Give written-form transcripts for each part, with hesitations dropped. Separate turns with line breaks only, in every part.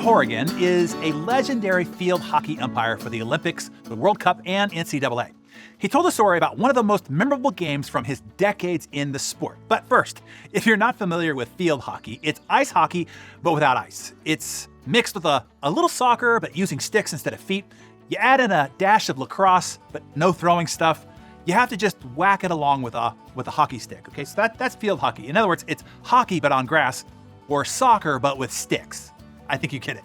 Horrigan is a legendary field hockey umpire for the Olympics, the World Cup, and NCAA. He told a story about one of the most memorable games from his decades in the sport. But first, if you're not familiar with field hockey, it's ice hockey, but without ice. It's mixed with a little soccer, but using sticks instead of feet. You add in a dash of lacrosse, but no throwing stuff. You have to just whack it along with a hockey stick. Okay, so that's field hockey. In other words, it's hockey but on grass, or soccer but with sticks. I think you get it.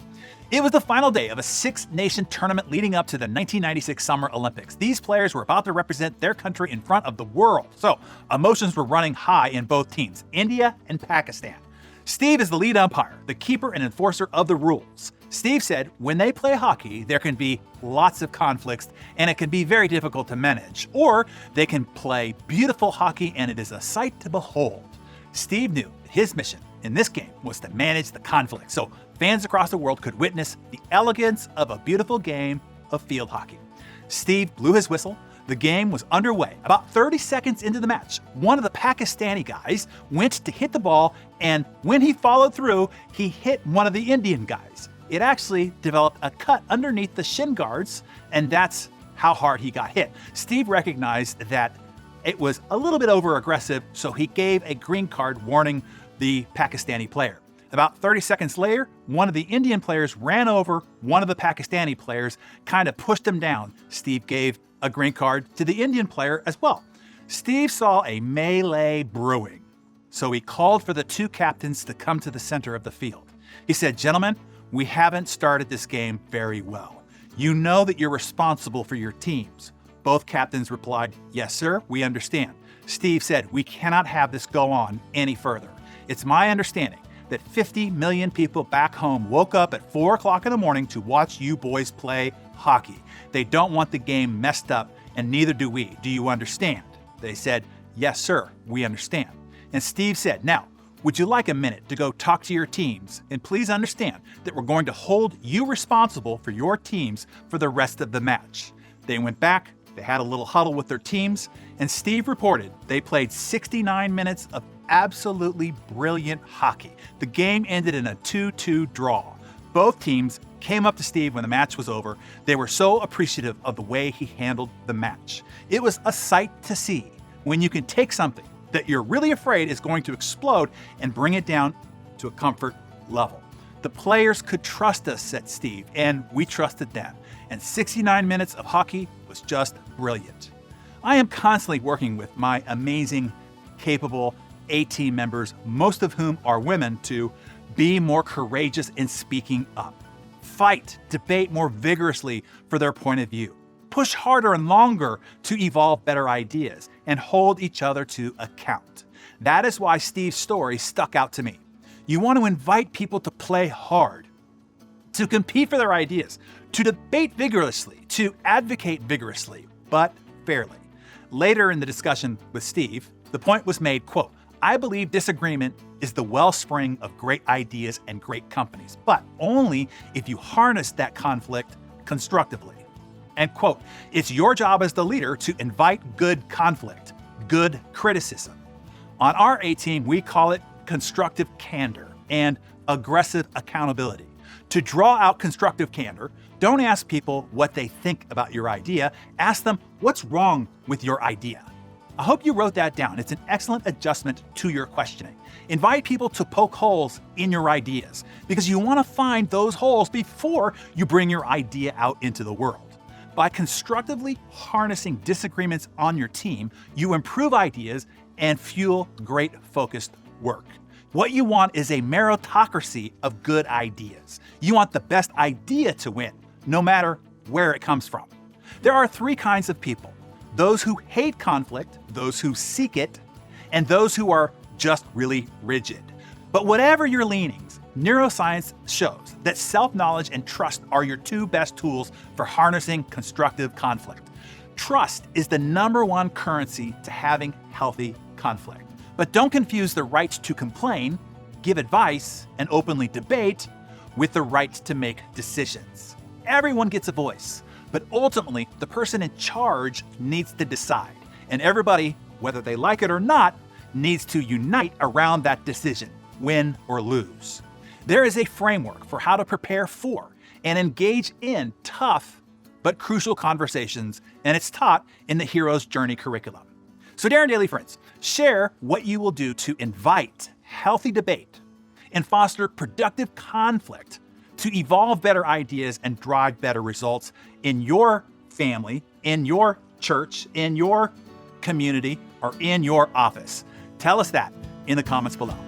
It was the final day of a six-nation tournament leading up to the 1996 Summer Olympics. These players were about to represent their country in front of the world, so emotions were running high in both teams, India and Pakistan. Steve is the lead umpire, the keeper and enforcer of the rules. Steve said when they play hockey, there can be lots of conflicts and it can be very difficult to manage. Or they can play beautiful hockey and it is a sight to behold. Steve knew his mission in this game was to manage the conflict so fans across the world could witness the elegance of a beautiful game of field hockey. Steve blew his whistle. The game was underway. About 30 seconds into the match, one of the Pakistani guys went to hit the ball, and when he followed through, he hit one of the Indian guys. It actually developed a cut underneath the shin guards, and that's how hard he got hit. Steve recognized that it was a little bit over-aggressive, so he gave a green card warning the Pakistani player. About 30 seconds later, one of the Indian players ran over one of the Pakistani players, kind of pushed him down. Steve gave a green card to the Indian player as well. Steve saw a melee brewing, so he called for the two captains to come to the center of the field. He said, "Gentlemen, we haven't started this game very well. You know that you're responsible for your teams." Both captains replied, "Yes, sir, we understand." Steve said, "We cannot have this go on any further. It's my understanding that 50 million people back home woke up at 4 o'clock in the morning to watch you boys play hockey. They don't want the game messed up, and neither do we. Do you understand?" They said, "Yes, sir, we understand." And Steve said, "Now, would you like a minute to go talk to your teams? And please understand that we're going to hold you responsible for your teams for the rest of the match." They went back, they had a little huddle with their teams, and Steve reported they played 69 minutes of absolutely brilliant hockey. The game ended in a 2-2 draw. Both teams came up to Steve when the match was over. They were so appreciative of the way he handled the match. It was a sight to see when you can take something that you're really afraid is going to explode and bring it down to a comfort level. The players could trust us, said Steve, and we trusted them. And 69 minutes of hockey was just brilliant. I am constantly working with my amazing, capable A-team members, most of whom are women, to be more courageous in speaking up. Fight, debate more vigorously for their point of view. Push harder and longer to evolve better ideas and hold each other to account. That is why Steve's story stuck out to me. You want to invite people to play hard, to compete for their ideas, to debate vigorously, to advocate vigorously, but fairly. Later in the discussion with Steve, the point was made, quote, "I believe disagreement is the wellspring of great ideas and great companies, but only if you harness that conflict constructively." And quote, "It's your job as the leader to invite good conflict, good criticism." On our A-team, we call it constructive candor and aggressive accountability. To draw out constructive candor, don't ask people what they think about your idea. Ask them what's wrong with your idea. I hope you wrote that down. It's an excellent adjustment to your questioning. Invite people to poke holes in your ideas because you want to find those holes before you bring your idea out into the world. By constructively harnessing disagreements on your team, you improve ideas and fuel great focused work. What you want is a meritocracy of good ideas. You want the best idea to win, no matter where it comes from. There are three kinds of people: those who hate conflict, those who seek it, and those who are just really rigid. But whatever your leanings, neuroscience shows that self-knowledge and trust are your two best tools for harnessing constructive conflict. Trust is the number one currency to having healthy conflict. But don't confuse the right to complain, give advice, and openly debate with the right to make decisions. Everyone gets a voice, but ultimately the person in charge needs to decide. And everybody, whether they like it or not, needs to unite around that decision, win or lose. There is a framework for how to prepare for and engage in tough but crucial conversations, and it's taught in the Hero's Journey curriculum. So Darren Daily friends, share what you will do to invite healthy debate and foster productive conflict to evolve better ideas and drive better results in your family, in your church, in your community, or in your office. Tell us that in the comments below.